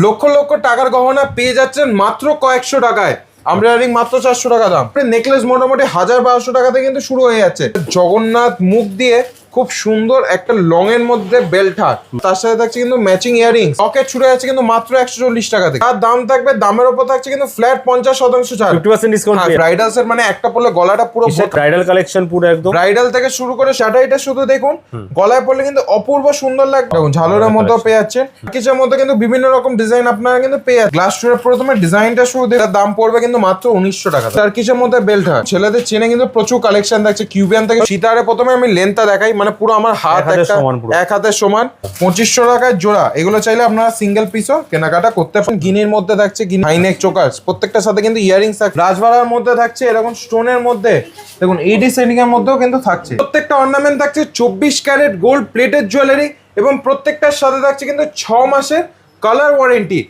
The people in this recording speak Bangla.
লক্ষ লক্ষ টাকার গহনা পেয়ে যাচ্ছেন মাত্র কয়েকশো টাকায়। আমরা রিং মাত্র 400 টাকা দাম। নেকলেস মোটামুটি 1000-1200 টাকাতে কিন্তু শুরু হয়ে যাচ্ছে। জগন্নাথ মুখ দিয়ে খুব সুন্দর একটা লং এর মধ্যে বেল্ট হার, তার সাথে থাকছে কিন্তু ম্যাচিং ইয়ারিং। লকেট ছুটে যাচ্ছে কিন্তু মাত্র 140 টাকা থেকে। তার দাম থাকবে, দামের উপর থাকছে কিন্তু ফ্ল্যাট 50% ছাড়, 50% ডিসকাউন্ট। ব্রাইডালস এর মানে একটা পরলে গলাটা পুরো ব্রাইডাল কালেকশন পুরো একদম ব্রাইডাল থেকে শুরু করে শাটাইটা শুধু দেখুন, গলায় পরলে কিন্তু অপূর্ব সুন্দর লাগবে। দেখুন ঝালরের মধ্যে পেয়ে যাচ্ছেন, কিছুর মধ্যে কিন্তু বিভিন্ন রকম ডিজাইন আপনারা কিন্তু পেয়ে যাচ্ছেন। গ্লাস টুরের প্রথমে ডিজাইনটা শুরু দেখে দাম পড়বে কিন্তু মাত্র 1900 টাকা। তার কিছুর মধ্যে বেল্ট হয়, ছেলেদের চেনে কিন্তু প্রচুর কালেকশন থাকছে। কিউবিয়ান থেকে সীতারে প্রথমে আমি লেন্থটা দেখাই, মানে পুরো আমার হাত এক হাতের সমান, 2500 টাকায় জোড়া। এগুলো চাইলে আপনারা সিঙ্গেল পিসও কেনাকাটা করতে পারেন। গিনির মধ্যে থাকছে হাইনেক চোকার, প্রত্যেকটার সাথে কিন্তু ইয়ারিংস থাকছে। রাজবাড়ার মধ্যে থাকছে এরকম স্টোনের মধ্যে, দেখুন এইডি সেটিং এর মধ্যেও কিন্তু থাকছে। প্রত্যেকটা অর্নামেন্ট থাকছে 24 ক্যারেট গোল্ড প্লেটেড জুয়েলারি, এবং প্রত্যেকটার সাথে থাকছে কিন্তু 6 মাসের কালার ওয়ারেন্টি।